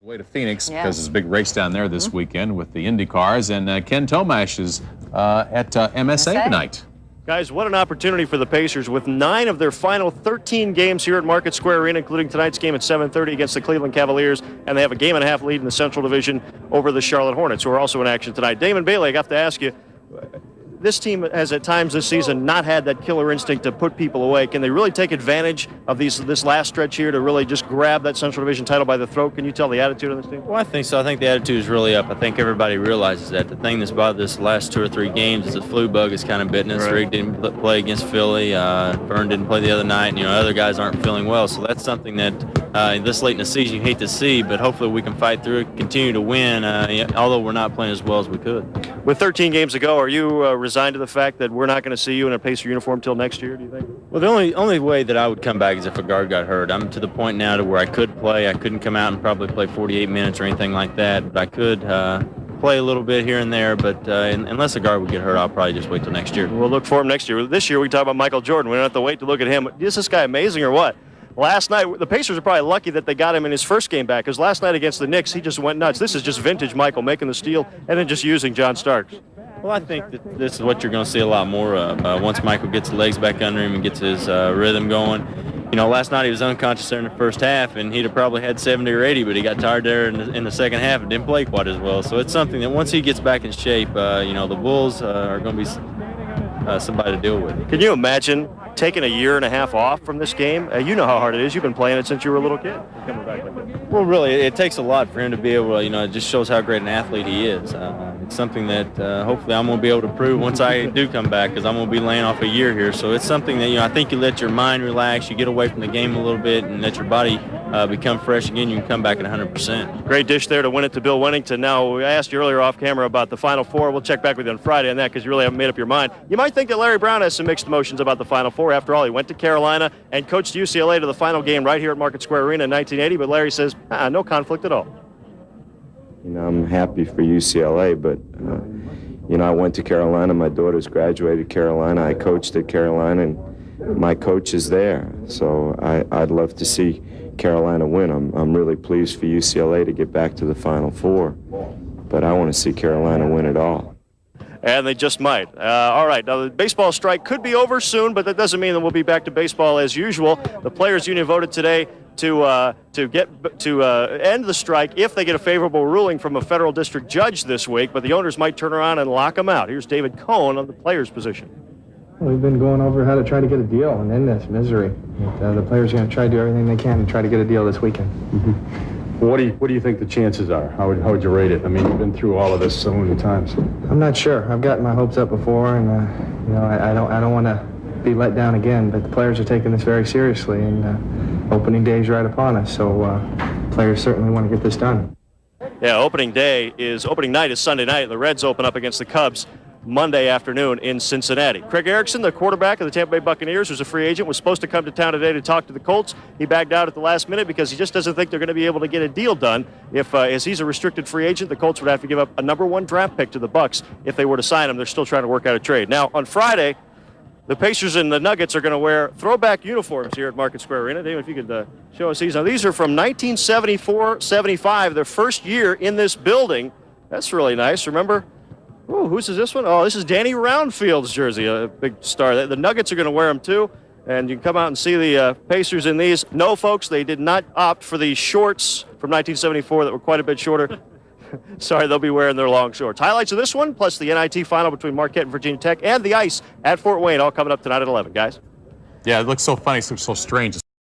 Way to Phoenix because there's a big race down there this weekend with the Indy cars, and Kenn Tomasch is at MSA tonight. Guys, what an opportunity for the Pacers with 9 of their final 13 games here at Market Square Arena, including tonight's game at 7:30 against the Cleveland Cavaliers, and they have a game-and-a-half lead in the Central Division over the Charlotte Hornets, who are also in action tonight. Damon Bailey, I got to ask you, this team has at times this season not had that killer instinct to put people away. Can they really take advantage of this last stretch here to really just grab that Central Division title by the throat? Can you tell the attitude of this team? Well, I think so. I think the attitude is really up. I think everybody realizes that. The thing that's bothered this last 2 or 3 games is the flu bug is kind of bitten us. Rick didn't play against Philly. Byrne didn't play the other night. And, other guys aren't feeling well. So that's something that this late in the season you hate to see, but hopefully we can fight through it, continue to win, although we're not playing as well as we could. With 13 games to go, are you resigned to the fact that we're not going to see you in a Pacer uniform till next year, do you think? Well, the only way that I would come back is if a guard got hurt. I'm to the point now to where I could play. I couldn't come out and probably play 48 minutes or anything like that, but I could play a little bit here and there, but unless a guard would get hurt, I'll probably just wait till next year. We'll look for him next year. This year we talk about Michael Jordan. We don't have to wait to look at him. Is this guy amazing or what? Last night, the Pacers are probably lucky that they got him in his first game back, because last night against the Knicks, he just went nuts. This is just vintage Michael making the steal and then just using John Starks. Well, I think that this is what you're going to see a lot more of once Michael gets the legs back under him and gets his rhythm going. Last night he was unconscious there in the first half, and he'd have probably had 70 or 80, but he got tired there in the second half and didn't play quite as well. So it's something that once he gets back in shape, the Bulls are going to be somebody to deal with. Can you imagine taking a year and a half off from this game? You know how hard it is. You've been playing it since you were a little kid. Coming back like that. Well, really, it takes a lot for him to be able to, it just shows how great an athlete he is. It's something that hopefully I'm going to be able to prove once I do come back, because I'm going to be laying off a year here. So it's something that, I think you let your mind relax, you get away from the game a little bit, and let your body become fresh again. You can come back at 100%. Great dish there to win it to Bill Wennington. Now, I asked you earlier off camera about the Final Four. We'll check back with you on Friday on that, because you really haven't made up your mind. You might think that Larry Brown has some mixed emotions about the Final Four. After all, he went to Carolina and coached UCLA to the final game right here at Market Square Arena in 1980, but Larry says, no conflict at all. I'm happy for UCLA, but, I went to Carolina. My daughter's graduated Carolina. I coached at Carolina, and my coach is there. So I'd love to see Carolina win. I'm really pleased for UCLA to get back to the Final Four, but I want to see Carolina win it all. And they just might. All right, now the baseball strike could be over soon, but that doesn't mean that we'll be back to baseball as usual. The Players Union voted today to end the strike if they get a favorable ruling from a federal district judge this week, but the owners might turn around and lock them out. Here's David Cohn on the players' position. We've been going over how to try to get a deal and end this misery. The players are going to try to do everything they can to try to get a deal this weekend. What do you think the chances are? How would you rate it? I mean, you've been through all of this so many times. I'm not sure. I've gotten my hopes up before, and I don't want to be let down again. But the players are taking this very seriously, and opening day is right upon us. So players certainly want to get this done. Yeah, opening night is Sunday night. The Reds open up against the Cubs Monday afternoon in Cincinnati. Craig Erickson, the quarterback of the Tampa Bay Buccaneers, who's a free agent, was supposed to come to town today to talk to the Colts. He backed out at the last minute because he just doesn't think they're going to be able to get a deal done. If, as he's a restricted free agent, the Colts would have to give up a #1 draft pick to the Bucs if they were to sign him. They're still trying to work out a trade. Now, on Friday, the Pacers and the Nuggets are going to wear throwback uniforms here at Market Square Arena. David, if you could show us these. Now, these are from 1974-75, their first year in this building. That's really nice. Remember? Oh, whose is this one? Oh, this is Danny Roundfield's jersey, a big star. The Nuggets are going to wear them too, and you can come out and see the Pacers in these. No, folks, they did not opt for the shorts from 1974 that were quite a bit shorter. Sorry, they'll be wearing their long shorts. Highlights of this one, plus the NIT final between Marquette and Virginia Tech, and the ice at Fort Wayne, all coming up tonight at 11, guys. Yeah, it looks so funny, it looks so strange.